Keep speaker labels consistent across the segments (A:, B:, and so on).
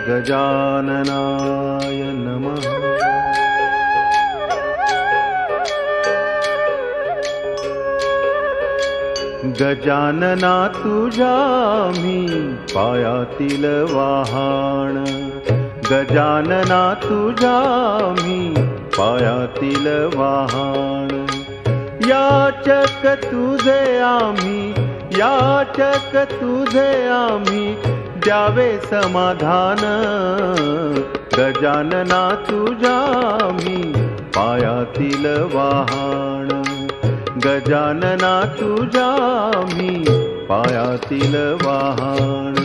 A: गजाननाय नमः। गजानना तुझ्या मी पायातील वाहन, गजानना तुझ्या मी पायातील वाहन। याचक तुझे आम्ही, याचक तुझे आम्ही द्यावे समाधान। गजानना तुझ्या मी पायातील वाहन, गजानना तुझ्या मी पायातील वाहन।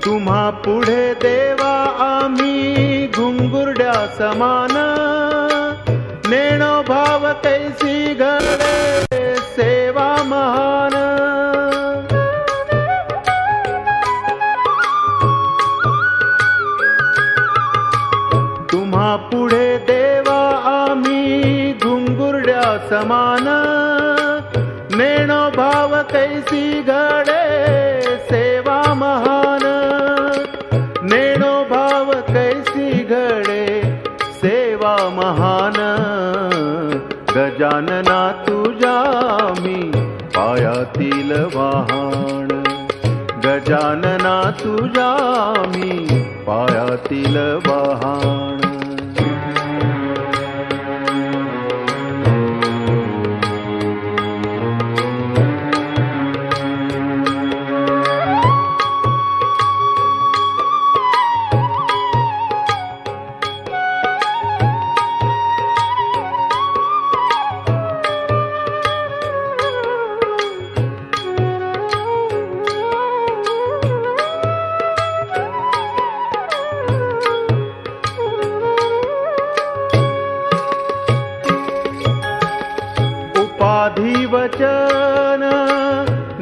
A: तुम्हा पुढे देवा आम्ही घुंगुरड्या समान, नेणो भाव कैसी घडे सेवा महान। तुम्हा पुढे देवा आम्ही घुंगुरड्या समान, नेणो भाव कैसी घडे सेवा महान। नेणो भाव कैसी घडे सेवा महान। गजानना तुझ्या मी पायातील वाहन, गजानना तुझ्या मी पायातील वाहन। उपाधी वचन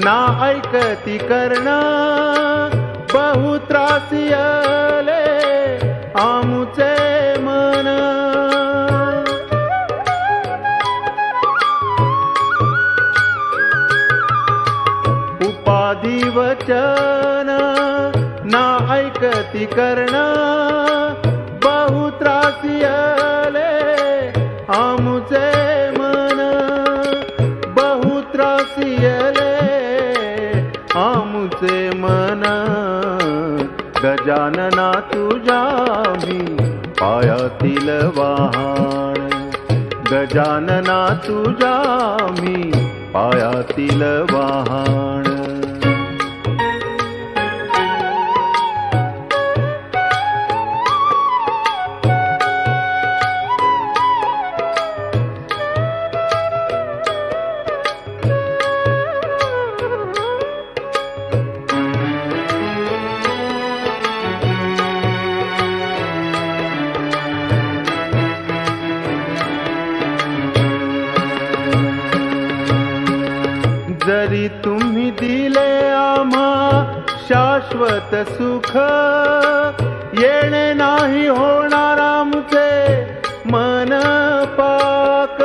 A: ना ऐकती कर्ण, बहु त्रासियले आमुचे मन। उपाधी वचन ना ऐकती कर्ण, बहु त्रासियले आमुचे मन। बहु त्रासियले आमुचे मन। गजानना तुझ्या मी पायातील वाहन, गजानना तुझ्या मी पायातील वाहन। जरी तुम्ही दिले आम्हा शाश्वत सुख, येणे नाही होणार आमचे मन पाक।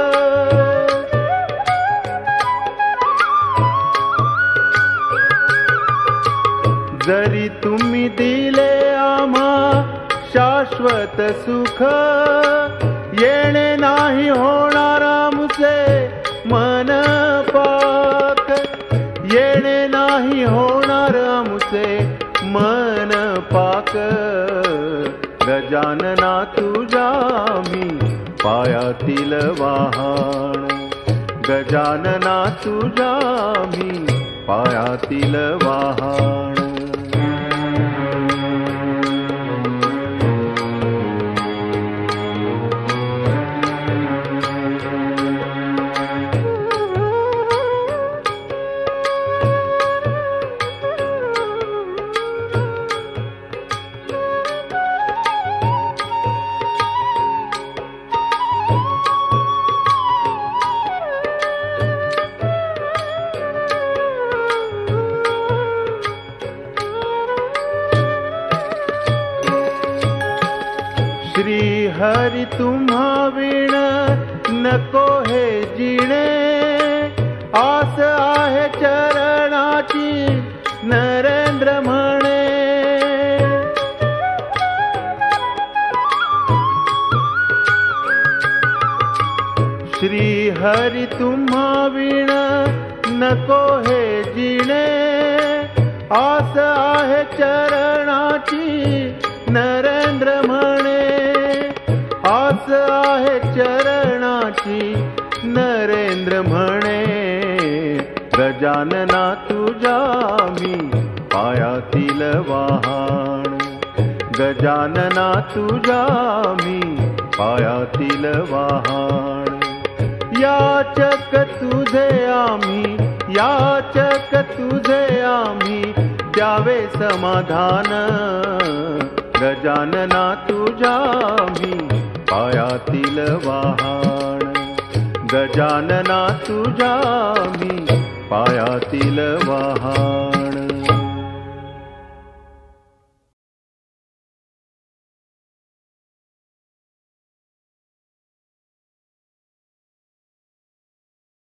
A: जरी तुम्ही दिले आम्हा शाश्वत सुख, येणे नाही होणार आमचे मन पाक। येणे नाही होणार आमचे मन पाक। गजानना तुझ्या मी पायातील वाहन, गजानना तुझ्या मी पायातील वाहन। श्री हरी तुम्हा विण नको हे जिणे, आस आहे चरणाची नरेंद्र म्हणे. श्री हरी तुम्हा विण नको हे जिणे, आस आहे चरणाची नरेंद्र म्हणे. आस आहे चरणाची नरेंद्र म्हणे. गजानना तुझ्या मी पायातील वहाण, गजानना तुझ्या मी पायातील वहाण. याचक तुझे आम्ही, याचक तुझे आम्ही द्यावे समाधान. गजानना तुझ्या मी पायातील वहाण, गजानना तुझ्या मी पायातील वहाण.